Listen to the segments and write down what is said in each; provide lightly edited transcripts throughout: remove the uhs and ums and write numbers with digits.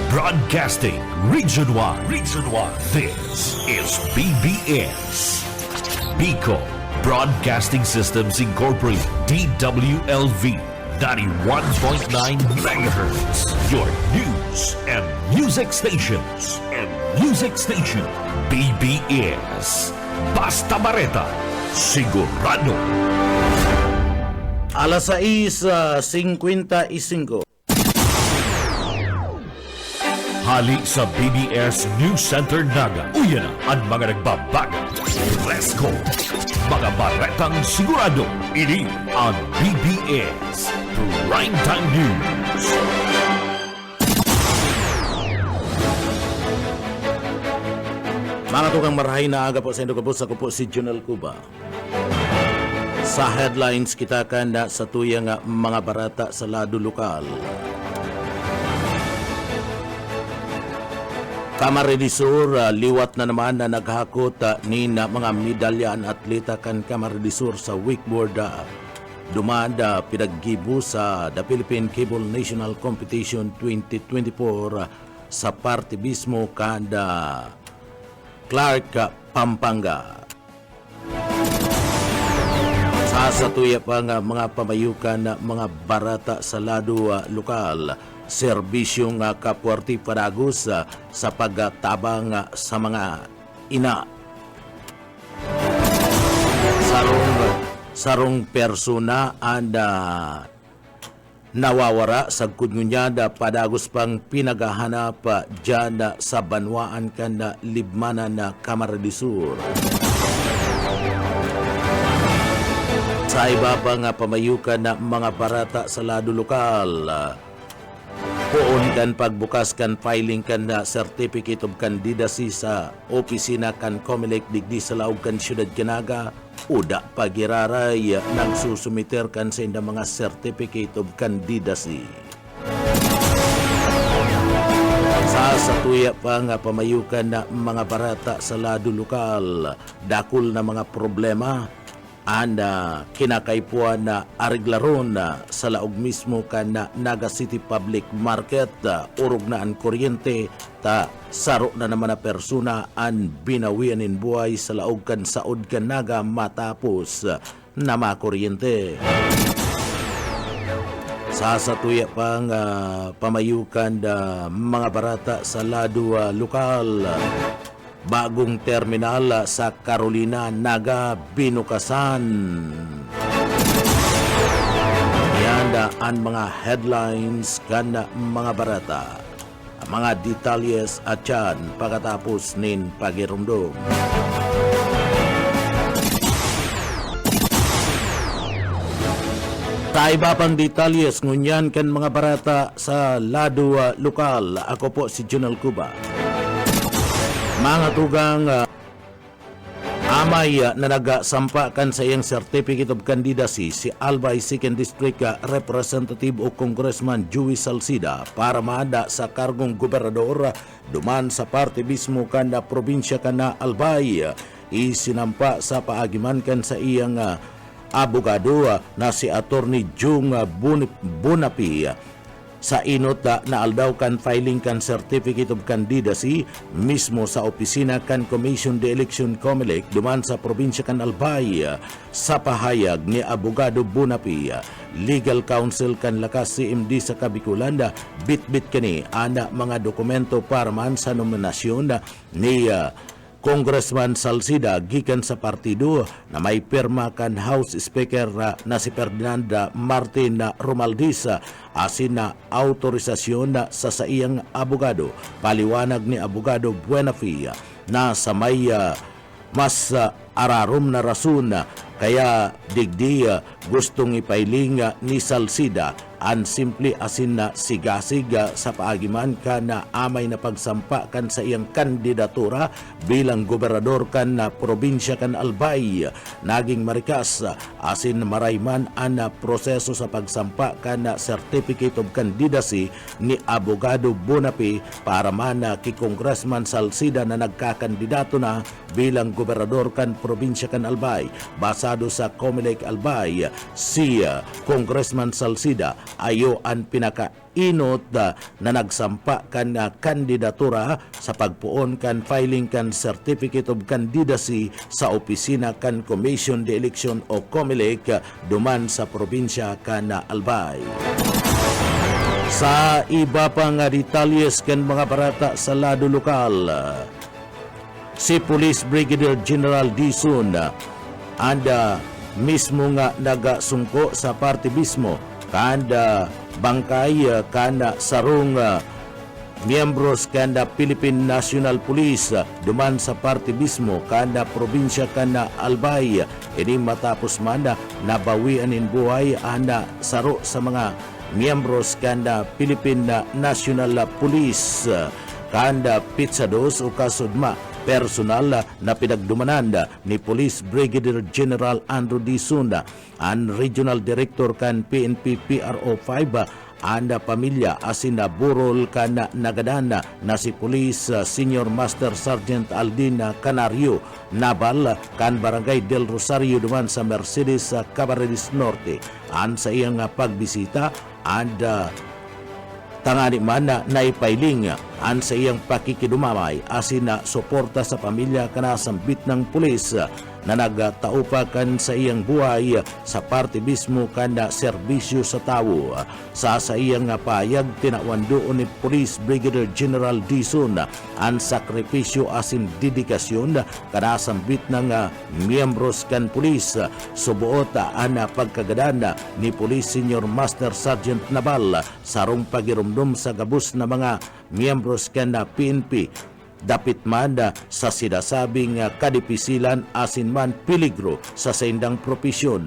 Broadcasting Region 1. Region 1. This is BBS. Bicol Broadcasting Systems Incorporated. DWLV 91.9 megahertz. Your news and music stations. BBS. Basta Bareta. Sigurado. Alas 6:55. Hali sa BBS News Center Naga. Uyan na ang mga nagbabaga. Let's go! Mga baretang sigurado. Ini ang BBS Primetime News. Mga tukang marahay na aga po sa Indokabos, ako po si Junel Cuba. Sa headlines kita kanda sa tuyang mga barata sa lado lokal. Camarines Sur, liwat na naman na naghakot ni na mga medalya ang atleta kan Camarines Sur sa wakeboard. Dumanda pinaggibo sa The Philippine Cable National Competition 2024 sa parte mismo kanda Clark, Pampanga. Sa tuya pa nga mga pamayukan na mga barata sa lado lokal, serbisyong kapwarti padagos sa pagtabang sa mga ina. Sarong persona anda nawawara sa kudnyada padagos pang pinagahanap dyan sa banwaan kanda libmanan na Camarines Sur. Sa iba pa nga pamayukan na mga barata sa lado lokal, poon kan pagbukas kan filing kan na certificate of candidacy sa opisina kan COMELEC digdi sa laog kan siyudad Canaga, uda pagiraray nang susumiter kan sa inda mga certificate of candidacy. Sa tuya pa nga pamayukan na mga barata sa lado lokal, dakol na mga problema anda kinakaipuan na ariglaron sa laog mismo kan na Naga City Public Market, urog na ang kuryente ta saro na naman na persona ang binawian in buhay sa laog kan saod kan Naga matapos na makuryente. Sa tuya pang pamayukan mga barata sa lado lokal, bagong terminal sa Carolina, Naga, binukasan. Yan ang mga headlines kan mga barata. Ang mga detalyes at yan pagkatapos nin pagirumdum. Taiba pang detalyes ngunyan kan mga barata sa lado lokal. Ako po si Junel Cuba. Mga tugang amay na nagasampakan sa iyang certificate of candidacy si Albay 2nd District Representative o Congressman Joey Salcida para maada sa kargong gobernador duman sa parte mismo kanda probinsya kana Albay. Isinampa sa paagiman kan sa iyang abogado na si Attorney Jung Bunapi sa inot na aldaw kan filing kan certificate of candidacy mismo sa opisina kan Commission de Election COMELEC duman sa probinsya kan Albay. Sa pahayag ni abogado Bunapi, legal counsel kan lakas CMD sa Kabikulanda, bit-bit kani ana mga dokumento para man sa nominasyon ni Congressman Salcida gikan sa partido na may pirma kan House Speaker na si Ferdinand Martin Romualdez asin na autorisasyon sa iyang abogado. Paliwanag ni abogado Buenafi na sa may mas ararom na rason kaya digdi gustong ipailing ni Salcida an simple asin na sigasiga sa paagiman ka na amay na pagsampa kan sa iyang kandidatura bilang gobernador kan na probinsya kan Albay. Naging marikas asin marayman an proseso sa pagsampa kan na certificate of candidacy ni abogado Bunapi para man kay Congressman Salcida na nagkakandidato na bilang gobernador kan probinsya kan Albay. Basado sa COMELEC Albay, si Congressman Salcida ayo ang pinakainot na nagsampa kan kandidatura sa pagpuon kan filing kan Certificate of Candidacy sa opisina kan Commission de Election o COMELEC duman sa probinsya kan Albay. Sa iba pang detalyes kan mga barata sa lado lokal, si Police Brigadier General Dizon anda mismo nga nagasungko sa partibismo kanda bangkay kana sarong miyembros kanda Philippine National Police duman sa partibismo kanda probinsya kana Albay. Ini matapos man nabawian in buhay ana saro sa mga miyembros kanda Philippine National Police kanda pitsados o kasudma personal na pinagdumanan ni Police Brigadier General Andrew Dizon ang Regional Director kan PNP PRO 5 ang pamilya asin na burol kan nagadan na si Police Senior Master Sergeant Aldin Canario Naval kan Barangay del Rosario duman sa Mercedes Cabarines Norte. Ang sa iyang pagbisita and tangani man na naipailing ang sa iyang pakikidumamay asin na suporta sa pamilya kanasambit ng pulis na nagtaupakan sa iyang buhay sa partibismo kanda serbisyo sa tao. Sa iyang payag tinawandoon ni Police Brigadier General Dizon ang sakripisyo asin dedikasyon kanasambit ng miyembros kan pulis subuot ang pagkagadan ni Police Senior Master Sergeant Naval sarong pagirumdum sa gabus na mga miyembros kan PNP dapit man sa sinasabing kadipisilan asin man peligro sa saindang propisyon.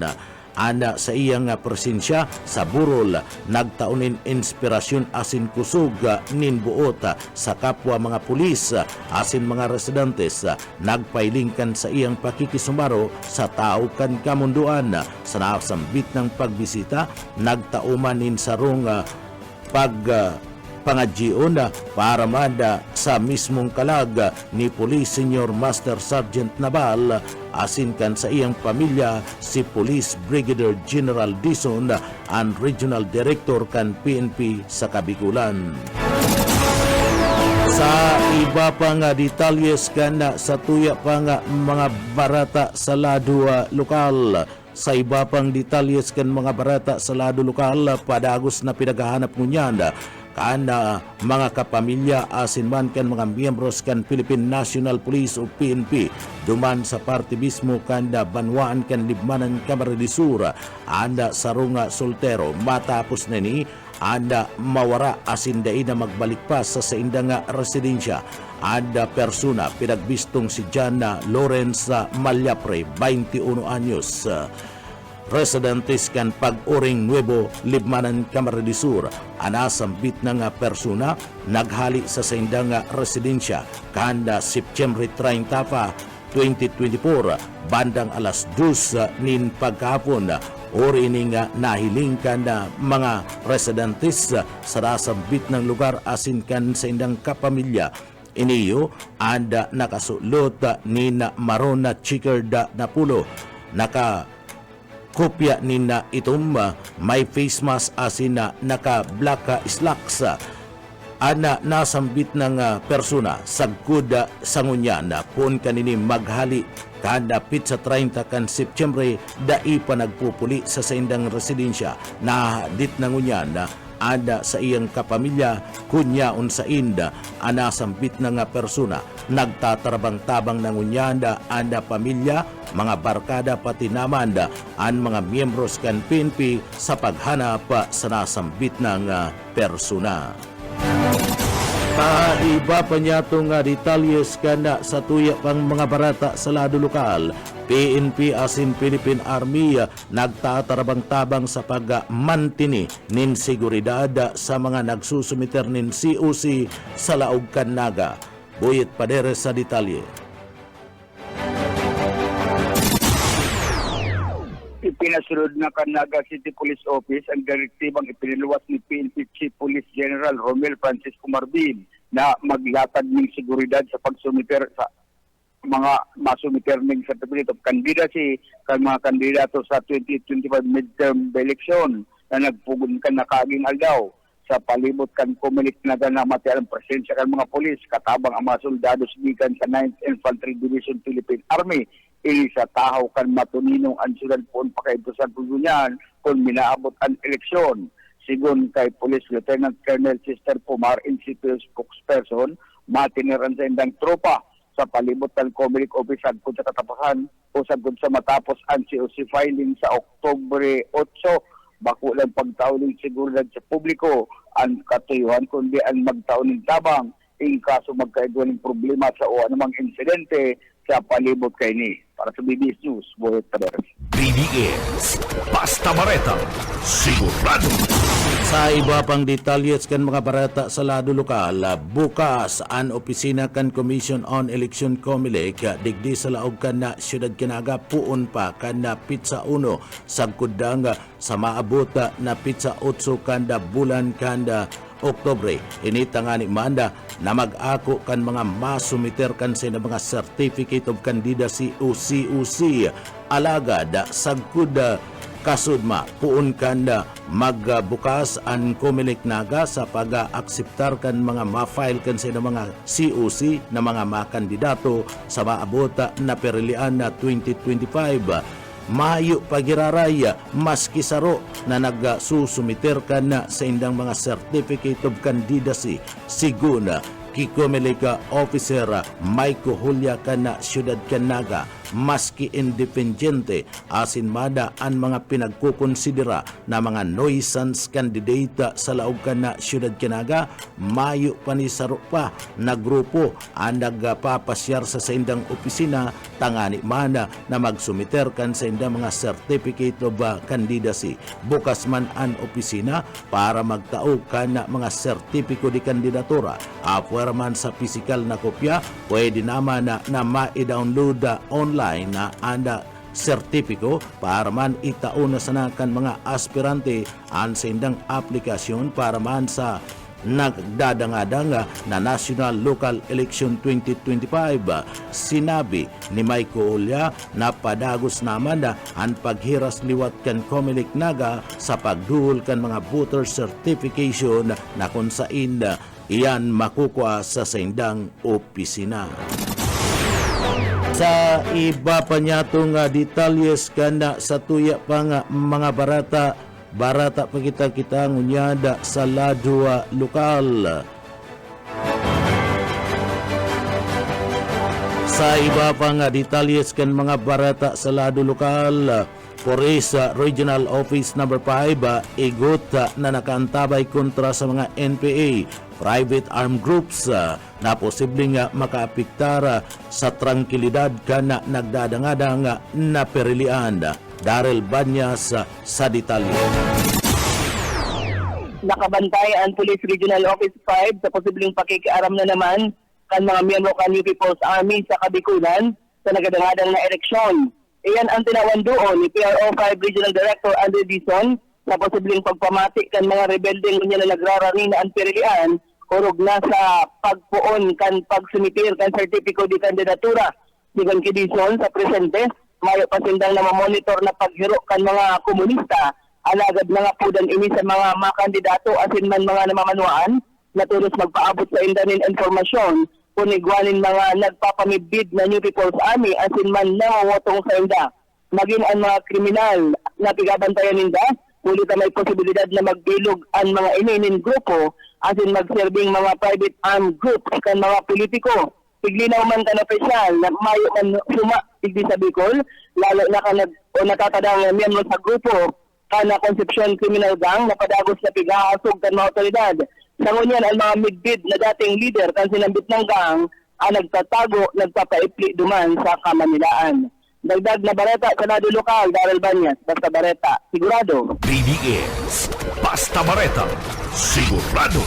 Ana sa iyang presensya sa burol nagtaunin inspirasyon asin kusog nin buot sa kapwa mga pulis asin mga residentes nagpailingkan sa iyang pakikisumaro sa tao kan kamunduan. Sa nasambit ng pagbisita nagtauman nin sarong pangadjion para mada sa mismong kalag ni Police Senior Master Sergeant Naval asin kan sa iyang pamilya si Police Brigadier General Dizon ang Regional Director kan PNP sa Kabikulan. Sa iba pa nga detalyes kan sa tuya pa nga mga barata sa lado lokal, sa iba pang detalyes kan mga barata sa lado lokal padagos na pinagahanap ngunyan kana mga kapamilya asin man kan mga miyembros kan Philippine National Police o PNP duman sa partibismo kanda banwaan kan libmanan Camarines Sur anda sarunga soltero matapos na ni anda mawara asin dai na magbalik pa sa saindang residensya. Anda persona pinagbistong si Jana Lawrence Malyapre 21 anyos. Residentes kan Pag-uring Nuevo, Libmanan, Camarines Sur. Anasambit na nga persona naghali sa saindang residensya kanda September 30 pa 2024 bandang alas 2 nin pagkahapon. Ori ini nga nahiling kan mga residentes sa nasambit ng lugar asin kan saindang kapamilya. Iniyo anda nakasulot ni na Marona Chicard Napulo naka kopya ni na itom may face mask asin na naka black slacks ana nasambit ng persona sagkud sangunyan pon kanini maghali kada pizza 30 kan September dai pa nagpupuli sa saindang residensya na dit nangunyan ada sa iyang kapamilya kunyaon sa inda ana sambit na nga persona nagtatarabang-tabang nangunyanda anda pamilya mga barkada pati namanda ang mga miyembros kan PNP sa paghanap sa nasambit ng persona. Iba pa niya itong detalyes kana sa tuya pang mga barata sa lado lokal. PNP asin Philippine Army nagtatarabang-tabang sa pagmantini nin seguridad sa mga nagsusumiter nin COC sa Laog Canaga. Buyet Padere sa detalye. Ipinasunod na Canaga City Police Office ang direktibang ipiniluwas ni PNP Chief Police General Romel Francisco Marbin na maglatag ng seguridad sa pagsumiter sa mga masumiter ng Certificate of Candidacy kan mga kandidato sa 2025 midterm election. na nagpugon kan nakaging aldaw sa palibot kan Comelec na ganamati ang presensya kan mga polis katabang ang mga soldado gikan sa 9th Infantry Division Philippine Army ili sa tahaw kan matuninong ansulan poon pakaito sa pugunyan kung minaabot ang eleksyon. Sigon kay Police Lieutenant Colonel Chester Pomar, NCPO spokesperson, matiniran sa indang tropa sa palibot ng Comelec office sagkod sa katapusan o sagkod sa matapos ang COC filing sa Oktubre 8. Bako lang pagtaon ng seguridad sa publiko ang katuyuhan kundi ang magtaon ng tabang in kaso magkaigwa ng problema sa o anumang insidente sa palibot kay ni. Para sa BBS News, Boyet Taberes. BBS, Basta Bareta, sigurado. Sa iba pang detalyes kan mga barata sa lado lokal, bukas ang opisina kan Commission on Election Comelec digdi sa laog kan na siyudad Kinaga puon pa kan na Pizza 1 sagkudang sa maabot na Pizza 8 kan da bulan kan da Oktubre. Inita nga ni Manda na mag-ako kan mga masumiter kan sa mga Certificate of Candidacy o COC alagad sagkud kasudma puon kanda magbukas ang Comelec Naga sa pag-akseptar kan mga ma-file kan sa mga COC na mga makandidato sa maabot na perilian na 2025. Mayo pagiraray maski saro na nagsusumiter kan na sa indang mga Certificate of Candidacy siguna Comelec Officer Maiko Julia kana Siyudad Canaga maski independyente asin mada ang mga pinagkukonsidera na mga nuisance candidate sa laog kana Siyudad Canaga mayo panisaro pa na grupo ang nagpapasyar sa indang opisina tangani mana na magsumiter kan sa indang mga Certificate of Candidacy. Bukas man ang opisina para magtao kan mga sertipiko di kandidatura. Man sa physical na kopya, pwede naman na ma-download online na anda sertipiko para man itaon na sanakan mga aspirante ang sindang aplikasyon para man sa nagdadanga-danga na National Local Election 2025. Sinabi ni Maiko Julia na padagos naman ang paghiras liwat kan Comelec Naga sa pagduhol kan mga voter certification na kung sain iyan makukuha sa sindang opisina. Sa iba pa niya itong detalyes kana sa tuya pa nga mga barata pa kita ngunyada sa lado lokal. Sa iba pa nga detalyes kan mga barata sa lado lokal, Police Regional Office number 5 igot na nakaantabay kontra sa mga NPA private armed groups na posibleng makaapektar sa tranquilidad kana nagdadangadang na perilian. Daryl Banyas sa detalye. Nakabantay ang Police Regional Office 5 sa posibleng pakikiaram na naman kan mga miyembro kan New People's Army sa Kabikulan sa nagadangadang na eleksyon. Iyan ang tinawan doon ni PRO 5 Regional Director Andre Dizon sa posibleng pagpamati kan mga rebeldeng niya na nagrarani na ang perilian urog na sa pagpuon kan pagsumitir kan sertipiko di kandidatura. Sigon ki Dizon sa presente, mayo pasindang na mamonitor na paghiro kan mga komunista alagad mga pudan ini sa mga makandidato asin man mga namamanuan na tulos magpaabot sa indanin informasyon kung igwanin mga nagpapamibid na New People's Army asin man nangungutong sa inda. Maging ang mga kriminal na pigabantayan ninda, ulit na may posibilidad na magbilog ang mga ininin grupo asin magserbing mga private armed groups kan mga politiko. Piglinaw man kan opisyal na mayo man suma igdi sa Bicol, lalo na kan natatadang miyembro sa grupo kana Concepcion Criminal Gang na padagos na pigahasog kan mga otoridad. Sangunyan ang mga midbid na dating leader kan sinambit ng gang ang nagtatago, nagpapaipli duman sa Kamanilaan. Dagdag na bareta sa lado lokal, Daryl Banyas, Basta Bareta, sigurado. BBS, Basta Bareta, sigurado.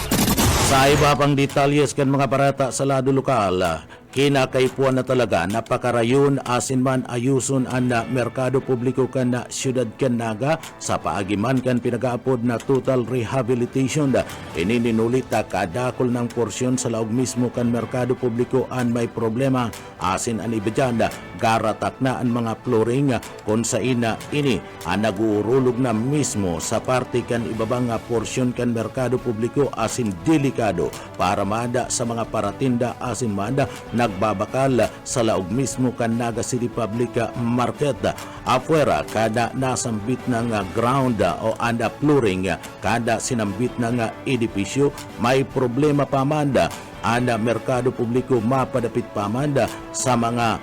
Sa iba pang detalyes kan mga barata sa lado lokal, kinakaipuan na talaga napakarayon asin man ayuson ang merkado publiko kan na siyudad kan Naga sa paagiman kan pinagaapod na total rehabilitation ininulit kadakol ng porsyon sa laog mismo kan merkado publiko an may problema asin an ibadyan garatak na ang mga flooring kung sa ina ini ang naguurulog na mismo sa parte kan ibabang porsyon kan merkado publiko asin delikado para mada sa mga paratinda asin mada nagbabakal sa laog mismo kan Naga City Public Market. Afuera, kada nasambit ng ground o anda flooring, kada sinambit ng edipisyo, may problema pa manda. Anda merkado publiko mapadapit pa manda sa mga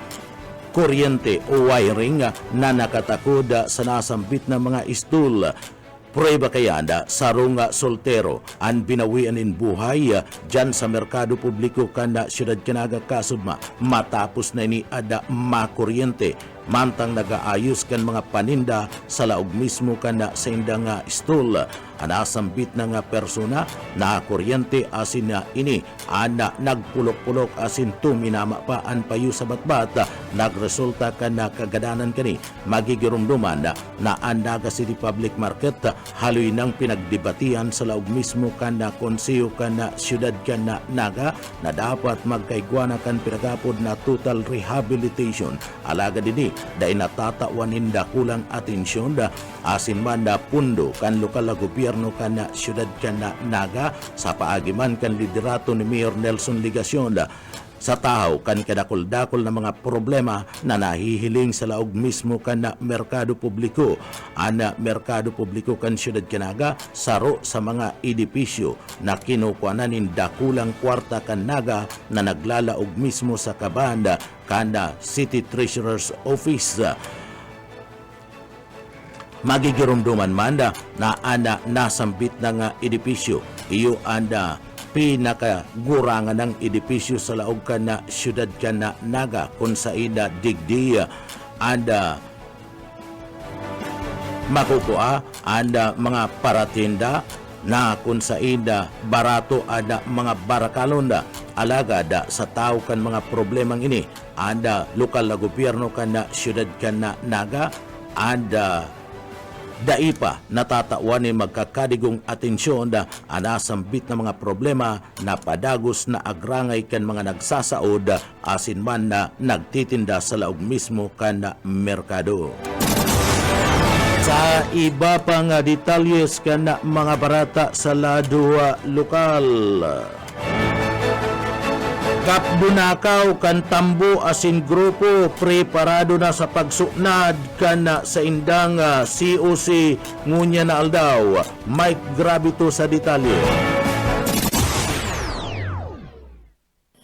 kuryente o wiring na nakatakod sa nasambit ng mga stool. Prueba kaya anda sarong soltero ang binawian in buhay dyan sa merkado publiko kanda siyudad Kanaga kasudma matapos na ini ada makuryente mantang nagaayos kan mga paninda sa laog mismo kanda sa indang stall anasambit na nga persona na kuryente asin na ini ana nagpulok-pulok asin tuminama pa an payo sa batbat nagresulta kan na kagadanan kani magigirumduman na ang Naga City Public Market haloy nang pinagdebatihan sa laog mismo kan na konseyo kan na siyudad kan na Naga na dapat magkaigwana kan pinagapod na total rehabilitation alaga dini dahil natatawanin da kulang atensyon da asin man da pundo kan lokal na gobyerno kan na siyudad kan na Naga sa paagiman kan liderato ni Mayor Nelson Ligacion da sa tao kan kadakol-dakol na mga problema na nahihiling sa laog mismo kan na merkado publiko. Ana merkado publiko kan siyudad Kanaga saro sa mga edipisyo na kinukuanan dakulang kwarta kan Naga na naglalaog mismo sa kabanda kanda City Treasurer's Office. Magigirumduman manda na ana nasambit ng edipisyo. Iyo anda pinakagurangan ng edipisyo sa laog kan na siyudad kan na Naga kung sa ida digdi anda makukuha anda mga paratinda na kung sa ida barato ada mga barakalonda alaga da sa tao kan mga problemang ini anda lokal na gobyerno kan na siyudad kan na Naga anda daipa natatawan ni magkakadigong atensyon da anasambit na mga problema na padagos na agrangay kan mga nagsasaod asin man na nagtitinda sa laog mismo kan na merkado. Sa iba pang detalyes kan na mga barata sa lado lokal. Kapdunakaw kan tambo asin grupo preparado na sa pagsunad kan sa indang COC ngunya na aldaw. Mike Gravito sa detalye.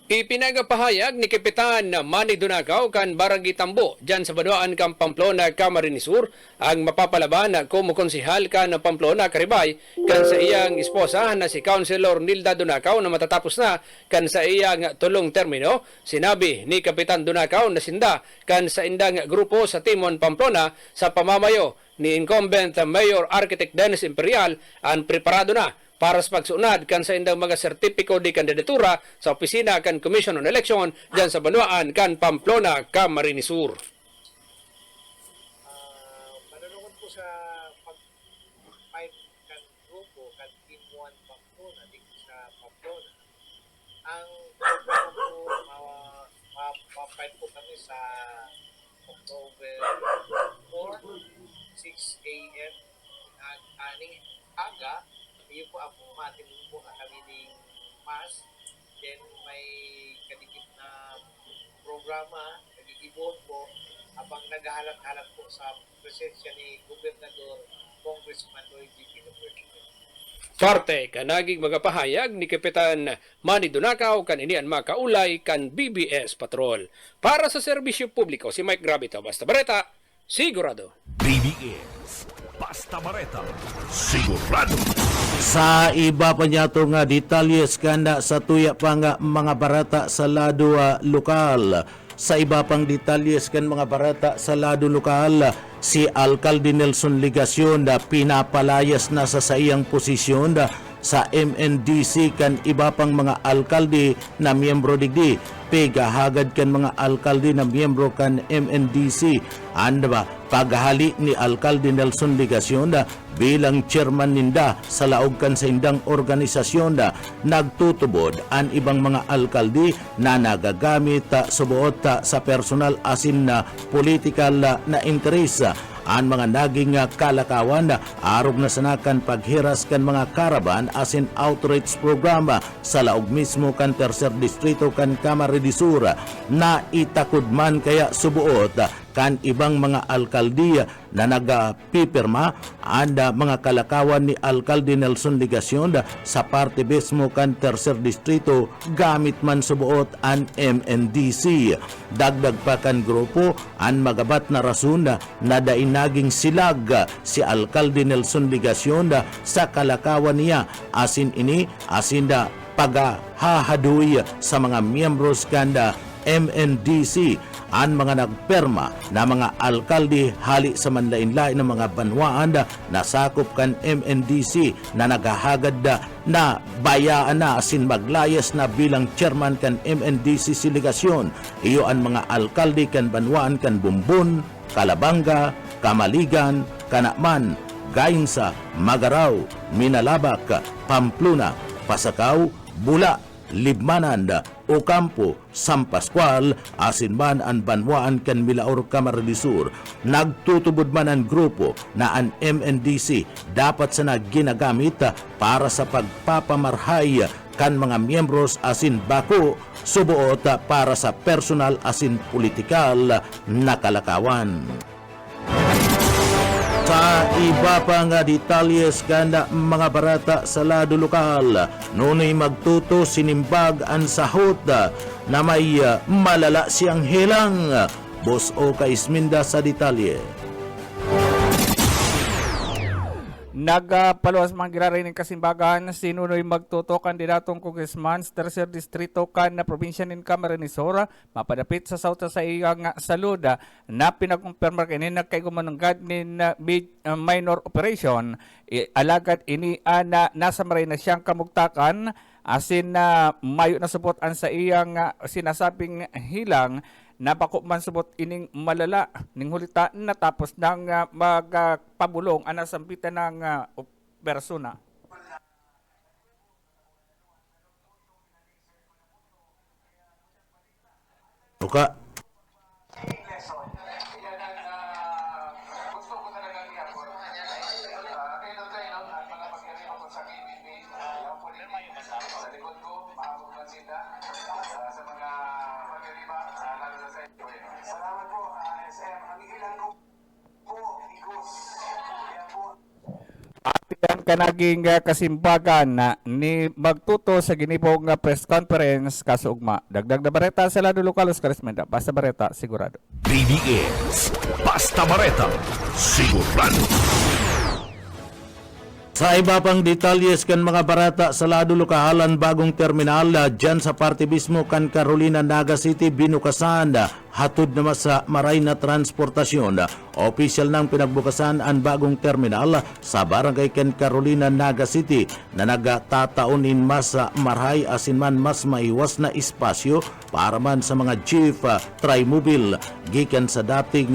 Ipinagapahayag ni Kapitan Manny Dunakaw kan Barangay Tambo dyan sa Banuan kan Pamplona, Camarines Sur ang mapapalaban na kumukonsihal kan Pamplona, Karibay kan sa iyang esposa na si Councilor Nilda Dunakaw na matatapos na kan sa iyang tulong termino. Sinabi ni Kapitan Dunakaw na sinda kan sa indang grupo sa Timon, Pamplona sa pamamayo ni incumbent Mayor Architect Dennis Imperial ang preparado na para sa pagsunad kan sa indang mga sertipiko di kandidatura sa opisina kan Commission on Election dyan sa Banuan kan Pamplona, Camarines Sur. Manunungod po sa pag-fight kan grupo kan Team 1 Pamplona dito sa Pamplona. Ang programa po ma-fight po kami sa October 4, 6 a.m. aning aga. Iyo po ang matinong po kami ng mass. Then may kadikit na programa, nagigibon po habang naghahalap-halap po sa presensya ni Gobernador Congressman Lloyd G. Pinoy. Parte kanaging magapahayag ni Kapitan Manny Dunakaw kan inian makaulay kan BBS Patrol. Para sa serbisyo publiko, si Mike Gravito, Basta Bareta, sigurado. BBS Basta Bareta, sigurado. Sa iba pa niya ito nga detalyes kanda sa tuya pa nga mga barata sa lado lokal. Sa iba pang detalyes kan mga barata sa lado lokal, si Alcalde Nelson Ligacion da pinapalayas na sa iyang posisyon da sa MNDC kan iba pang mga alkalde na miyembro digdi. Pagahagad kan mga alkalde na miyembro kan MNDC. Anda ba paghali ni Alkalde Nelson Ligacion bilang chairman ninda sa laog kan sa indang organisasyon nagtutubod ang ibang mga alkalde na nagagamit subuot sa personal asin na political na interes ang mga naging kalakawan arog na sanakan paghiras kan mga karaban asin outreach programa sa laog mismo kan tercer distrito kan Camarines Sur na itakudman kaya subuot kan ibang mga alkalde na nagpipirma ang mga kalakawan ni Alkalde Nelson Ligacion sa parte mismo kan tercer distrito gamit man subuot ang MNDC. Dagdag pa kan grupo ang magabat na rason na dainaging silag si Alkalde Nelson Ligacion sa kalakawan niya asin paghahaduy sa mga miyembros kanda MNDC ang mga nagperma na mga alkalde hali sa manlain-lain ng mga banwaan na sakop kan MNDC na naghahagad na bayaan na asin maglayas na bilang chairman kan MNDC si Ligacion. Iyo ang mga alkalde kan banwaan kan Bumbun, Calabanga, Kamaligan, Kanakman, Gainsa, Magaraw, Minalabak, Pamplona, Pasakaw, Bula, Libmanan, Ocampo, San Pascual, asin man ang banwaan kan Milaor Camarines Sur. Nagtutubod man ang grupo na ang MNDC dapat sana ginagamit para sa pagpapamarhay kan mga miyembros asin bako subuot para sa personal asin politikal na kalakawan. Sa iba pa nga detalyes kanda mga barata sa lado lokal, nunay magtuto sinimbag ang sahot na may malala siyang hilang. Boss Oka Isminda sa detalye. Nagpaluwas mga girarining kasimbagan sinunoy magtuto kandidatong congressman sa tercer distrito kan na probinsya ng Camarines Sur mapadapit sa sauta sa iyang salud na pinagkumpirma kini nagkaigumanunggad nin minor operation alagad ini na nasa maray na siyang kamugtakan asin na mayo na supot an sa iyang sinasabing hilang napakuman subot ining malala ning hulita natapos nang magpabulong ang nasampitan ng persona. Oka. Yan kanaging kasimbagan na ni magtuto sa ginibong press conference kasugma. Dagdag na bareta sa lado lokal Karismenda. Basta bareta sigurado. BBS Basta Bareta sigurado. Sa iba pang detalyes kan mga barata sa lado lokahalan bagong terminal dyan sa parte mismo kan Carolina Naga City binukasan hatod naman sa maray na transportasyon. Opisyal nang pinagbukasan ang bagong terminal sa barangay kan Carolina Naga City na nagtataunin mas maray asin man mas maiwas na espasyo para man sa mga jeep trimobile gikan sa dating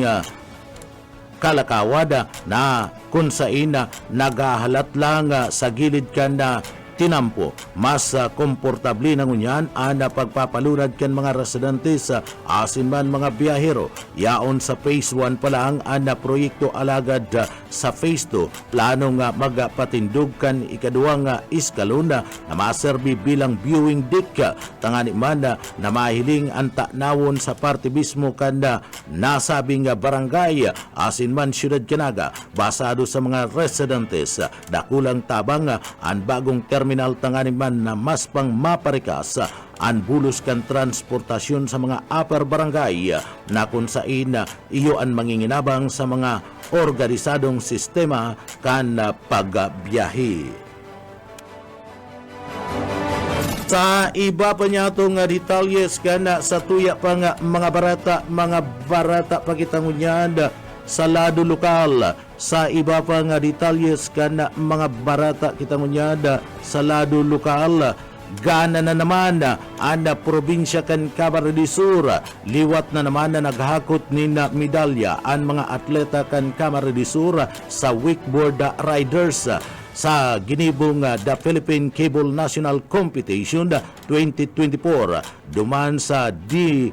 kalakawada na kung saan nagahalat lang sa gilid kan na tinampo. Mas komportable na ngunyan ang pagpapalunad kan mga residente sa asin man mga biyahero. Yaon sa phase 1 pa lang ang proyekto alagad sa phase 2. Plano nga magpatindog kan ikaduang iskalon na maserbi bilang viewing deck. Tangani man na mahiling ang taknawon sa parte mismo kan nasabing barangay asin man syudad Canaga. Basado sa mga residentes, dakulang tabang ang bagong terminal tangani man na mas pang maparikas ang bulos kan transportasyon sa mga upper barangay na kung saan iyo ang manginginabang sa mga organisadong sistema kan pagbiyahe. Sa iba pa niya itong detalles kan sa tuya pa nga mga barata pagitangunyan sa lado lokal. Sa iba pa nga detalyes kan mga barata kita ngunyada sa lado lokal. Gana na naman ang probinsya kan Camarines Sur. Liwat na naman na naghakot ni na medalya ang mga atleta kan Camarines Sur sa wakeboard riders sa ginibong The Philippine Cable National Competition 2024 duman sa D.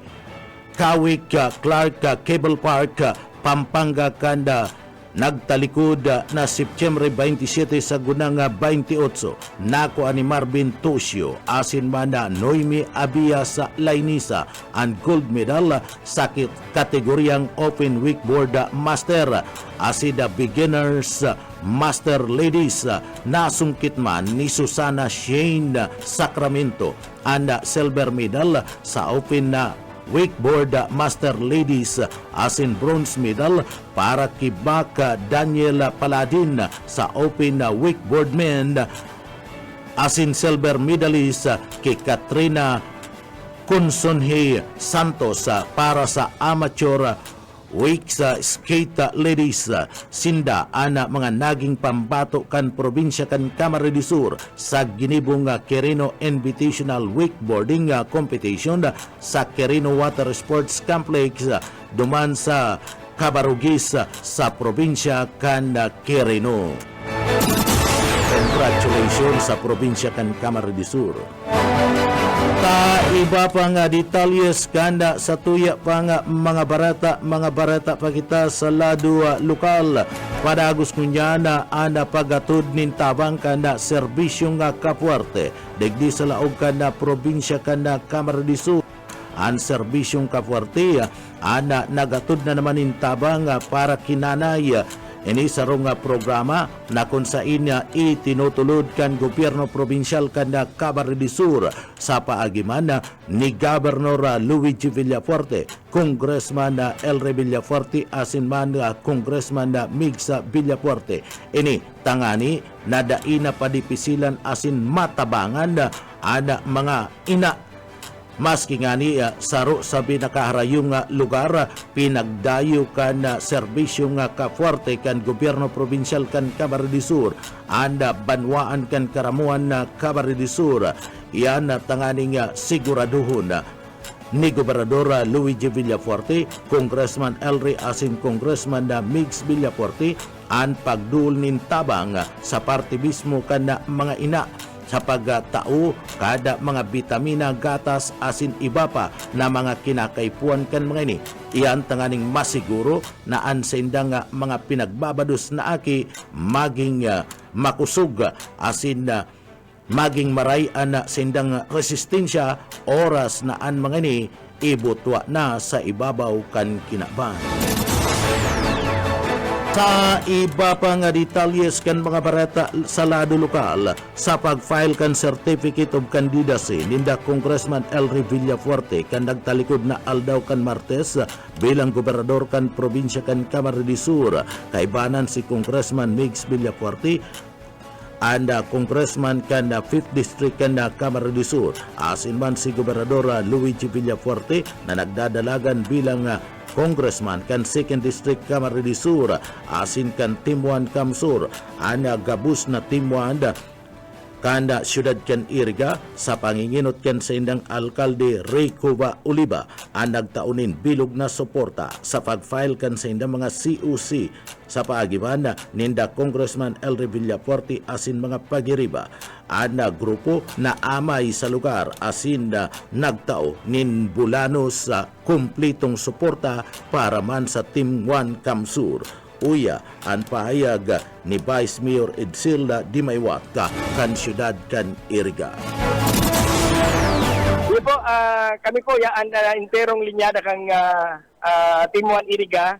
Kawik Clark Cable Park, Pampanga, Kanda. Nagtalikod na Septyembre 27 sa gunang 28 nako ani Marvin Tosio asin man na Noemi Abia sa Lainisa ang gold medal sa kategoryang Open Wakeboard Master asida Beginners Master Ladies. Nasungkit man ni Susana Shane Sacramento ang silver medal sa Open Wakeboard Master Ladies asin bronze medal para kay Baka Daniel Paladin sa Open Wakeboard Men asin silver medalist kay Katrina Consonhe Santos para sa amateur wake sa skate ladies. Sinda ana mga naging pambato kan probinsya kan Camarines Sur sa ginibong Quirino Invitational Wakeboarding Competition sa Quirino Water Sports Complex duman sa Cabarugis sa probinsya kan Quirino. Congratulations sa probinsya kan Camarines Sur. Iba pa nga detalyes kanda sa tuya pa nga mga barata pa kita sa lado lokal. Padagos kunya na ana pagatod nin tabang kanda serbisyo nga kapuarte degdi sa laog kanda probinsya kanda Camarines Sur. Ang serbisyong kapuarte ana nagatod na naman nin tabang para kinanay. Ini sarong programa na kung sa inya itinutulod kan gobyerno probinsyal kan Camarines Sur sa paagiman ni Governor Luigi Villafuerte, Congressman Elre Villafuerte asin man Congressman Migsa Villafuerte. Ini tangani na daina padipisilan asin matabangan ada mga ina maski nga ni saro sa pinakaharayong lugar pinagdayo kan serbisyo nga kafuerte kan gobyerno probinsyal kan Camarines Sur anda banwaan kan karamuan na Camarines Sur iyan tanganing siguraduhon ni Gobernador Luigi Villafuerte, Congressman Elry asin Congressman Migs Villafuerte ang pagdul nin tabang sa partibismo kan mga ina sa pagtao kada mga bitamina, gatas, asin iba pa na mga kinakaipuan kan mga ini. Iyan tanganing masiguro na ansendang mga pinagbabados na aki maging makusog asin maging marayan na sendang resistensya oras na an mga ini ibutwa na sa ibabaw kan kinaban. Sa iba pa nga detalyes kan mga barata sa lado lokal sa pag-file kan Certificate of Candidacy ninda Congressman Elry Villafuerte kan nagtalikod na aldaw kan Martes bilang gobernador kan probinsya kan Camarines Sur kaibanan si Congressman Migs Villafuerte and Congressman kan 5th District kan Camarines Sur asin man si Gobernador Luigi Villafuerte na nagdadalagan bilang Congressman kan 2nd District Camarines Sur asin kan Timuan Camsur ana gabus na Timuan kanda syudad kan Iriga sa panginginot kan sa indang alkalde Ray Cuba Oliva ang nagtaunin bilog na suporta sa pag-file kan sa indang mga COC sa paagiban ninda Congressman Elry Villafuerte asin mga pagiriba ana grupo na amay sa lugar asin nagtao nin bulanos sa kumplitong suporta para man sa Team 1 Camsur. Uya ang pahayag ni Vice Mayor Edsilda Dimaywat kan syudad kan Iriga. Hindi po, kami po yaan interong linyada kang Timuan Iriga.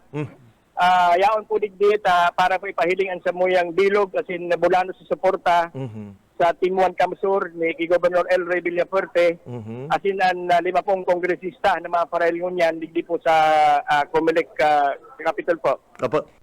Yaon po digdit para po ipahilingan sa muyang bilog asin bulano sa suporta sa Timuan Camsur ni Governor Elry Villafuerte asin ang 50 kongresista na mga parahilingon yan digdi po sa Comelec Capital po. Apo.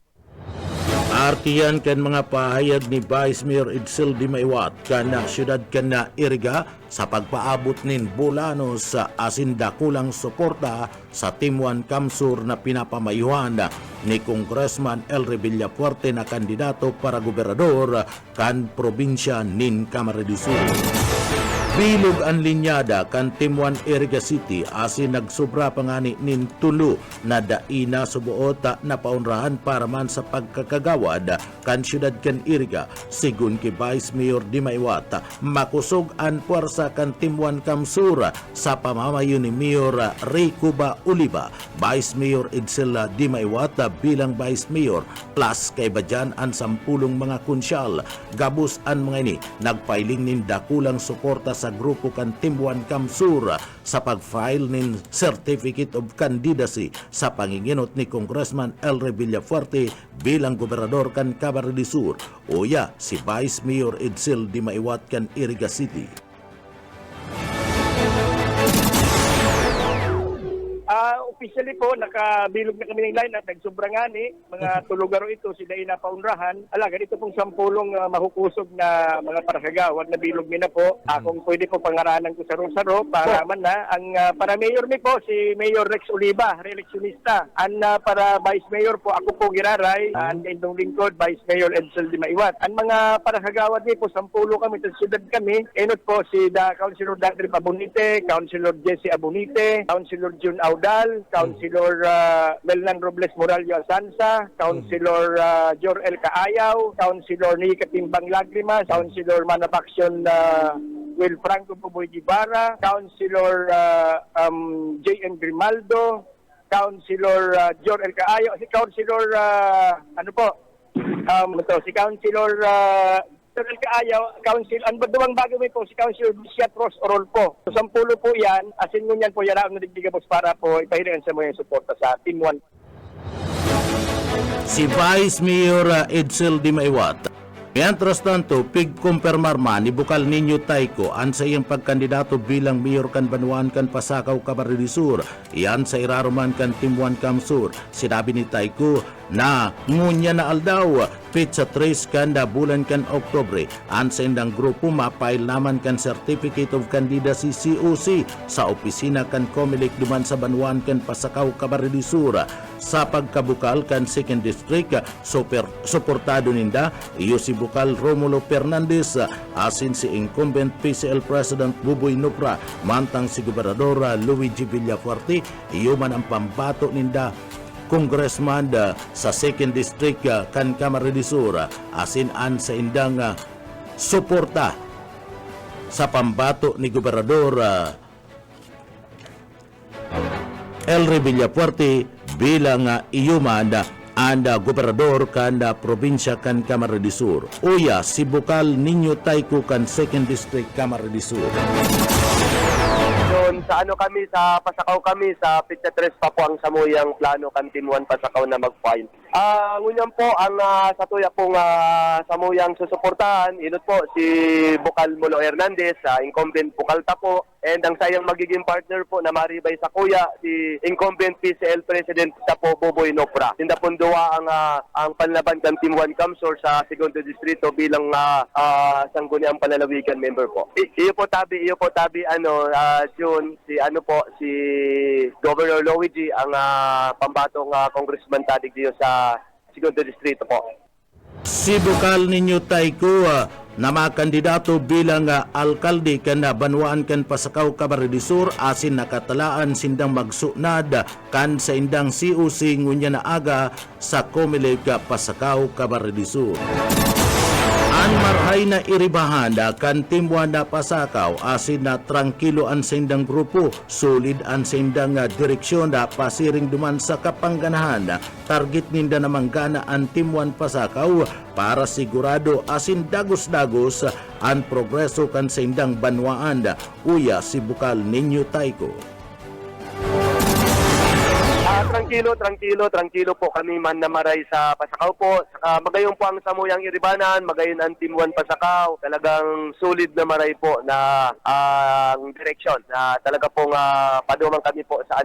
Artiyan kan mga pahayag ni Vice Mayor Edsel Dimaiwat kana syudad kana Iriga sa pagpaabot nin bulanos sa asinda kulang suporta sa Timuan Kamsur na pinapamayuhan ni Congressman Elry Villafuerte na kandidato para gobernador kan probinsya nin Camarines Sur. Bilog ang linyada kan Timuan Iriga City asin nagsobra pangani nin tulo na daina subuot na paunrahan para man sa pagkakagawad kan syudad kan Iriga. Sigun ki Vice Mayor Dimaiwat, makusog ang puwersa kan Timuan Kamsur sa pamamayo ni Mayor Ricuba Oliva. Vice Mayor Edsel Dimaiwat bilang Vice Mayor plus kay badyan ang 10 mga konsyal. Gabus ang mga ini nagpailing nin dakulang suporta sa grupo kan Timuan Kamsur sa pag-file nin Certificate of Candidacy sa panginginot ni Congressman Elry Villafuerte bilang gobernador kan Camarines Sur. Uya si Vice Mayor Edsel Dimaiwat kan Iriga City. Officially po, nakabilog na kami ng line at nagsobrang ngani. Mga tulugaro ito, sila inapaunrahan. Ganito pong 10 mahukusog na mga paragawad na bilog na po. Kung pwede po pangaranan ko sa saro para man na. Ang para mayor ni po, si Mayor Rex Oliva, re-electionista. Ang para vice mayor po, ako po giraray. Ang indong lingkod, Vice Mayor Edsel Dimaiwat. Ang mga paragawad ni po, 10 kami, sa siyudad kami. Enot po si Councilor Dadri Abonite, Councilor Jesse Abonite, Councilor June Audal, Councilor Melnan Robles Morallo Asansa, Councilor Jor-El Kaayaw, Councilor Nika Timbang Lagrimas, Councilor Manapaksyon Will Franco Puboy Gibara, Councilor J.N. Grimaldo, Councilor Jor-El Kaayaw, si Councilor si Councilor Jor-El Kaayaw, Council, ang badawang bago may po si Councilor Bisiat Ross Orolpo. So 10 po yan, asin ngunyan po yan ang nadigdigabos para po ipahiringan sa mga suporta sa Team 1. Si Vice Mayor Edsel Dimaiwat. Mientras tanto, pigkumpirmar man ni Bukal Niño Taiko ang sa iyang pagkandidato bilang mayor kan Banuan kan Pasakaw, Camarines Sur. Iyan sa iraruman kan Timuan Kamsur. Sinabi ni Taiko na ngunya na aldaw pizza 3 kanda bulan kan Oktobre. Ang sa indang grupo mapail naman kan Certificate of Candidacy COC sa opisina kan Comelec duman sa Banuan kan Pasakaw, Camarines Sur. Sa pagkabukal kan 2nd District, suportado ninda iyo si Bukal Romulo Fernandez asin si incumbent PCL President Buboy Nopra mantang si Gobernador Luigi Villafuerte iyo man ang pambato ninda Congressman sa 2nd District kan Camarines Sur asin an sa indang suporta sa pambato ni Gobernador Elry Villafuerte bilang iyuman anda gobernador kanda probinsya kan Camarines Sur. Uya si Bukal Niño Taiko kan 2nd District Camarines Sur. Doon sa kami, sa Pasakaw kami, sa Pizza 3 pa po ang samuyang plano kan Team 1 Pasakaw na mag-file. Ngunyan po, ang sa tuya pong samuyang susuportahan, inot po si Bukal Mulo Hernandez, incumbent Bukalta po, and ang sayang magiging partner po na maribay sa kuya, si incumbent PCL President po Buboy Nopra. Tinda punduwa ang panlaban kan Team 1 Kamsur sa 2nd Distrito bilang sangguniang panlalawigan member po. Iyo po tabi June, si Governor Luigi ang pambatong congressman tadig diyo sa 2nd Distrito po. Si Bukal Niño Taiko na makandidato bilang alkalde kan Banuan kan Pasakaw, Camarines Sur asin nakatalaan sindang magsunad kan sa indang COC ngunya na aga sa Comelec Pasakaw, Camarines Sur. Ang marhay na iribahan kan Team 1 na Pasakaw asin na trangkilo ang sindang grupo, solid ang sindang direksyon na pasiring duman sa kapangganahan. Target ninda na manggana ang Team 1 Pasakaw para sigurado asin dagos-dagos ang progreso kan sindang Banwaan. Uya si Bukal Niño Taiko. Tranquilo po kami man na maray sa Pasakaw po. Saka magayon po ang Samuyang Iribanan, magayon ang Team 1 Pasakaw. Talagang solid na maray po na ang direksyon na talaga pong padumang kami po sa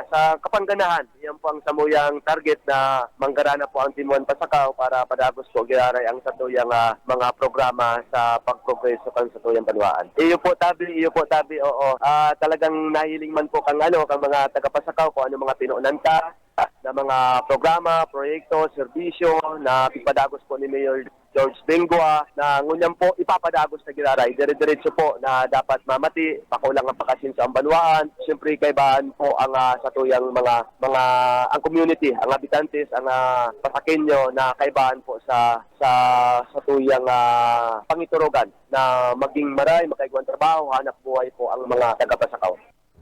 sa kapangganahan. Yan po ang Samuyang target na manggarana po ang Team 1 Pasakaw para padagos po giaray ang satuyang mga programa sa pagprogreso kan satuyang banwaan. Iyo po tabi, oo. Talagang nahiling man po kang mga taga-Pasakaw kung ano mga pinuunan ka na mga programa, proyekto, serbisyo na ipadagos po ni Mayor George Bengua na ngunyan po ipapadagos na giraray. Dire-diretso po na dapat mamati, pakulang ang pakasin sa ambanwaan. Siyempre kaibahan po ang satuyang ang community, ang habitantes, ang Pasakenyo na kaibahan po sa satuyang pangiturugan na maging maray, makaigwan trabaho, hanap buhay po ang mga taga-Pasakaw.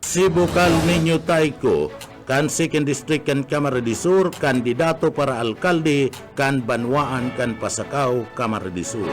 Si Bukal Niño Taiko, kan 2nd District kan Camarines Sur, kandidato para alkalde kan Banwaan kan Pasakaw, Camarines Sur.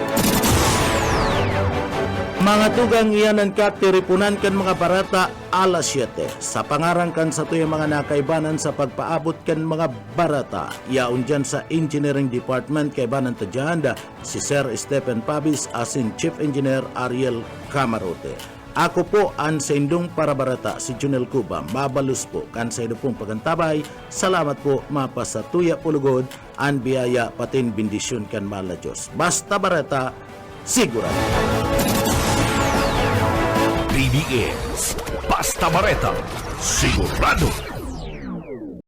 Mga tugang iyan ang katiripunan kan mga barata alas 7 sa pangarang kan sa tuyong mga nakaibanan sa pagpaabot kan mga barata. Yaon dyan sa Engineering Department kaibanan tadyanda si Sir Stephen Pabis asin Chief Engineer Ariel Camarote. Ako po ang sendong para barata si Junel Cuba. Mabalus po kan sa ino pong pagantabay. Salamat po mapasatuya pulugod ang biyaya patin bendisyon kan mala Diyos. Basta barata, sigurado. BBS Basta Bareta, sigurado.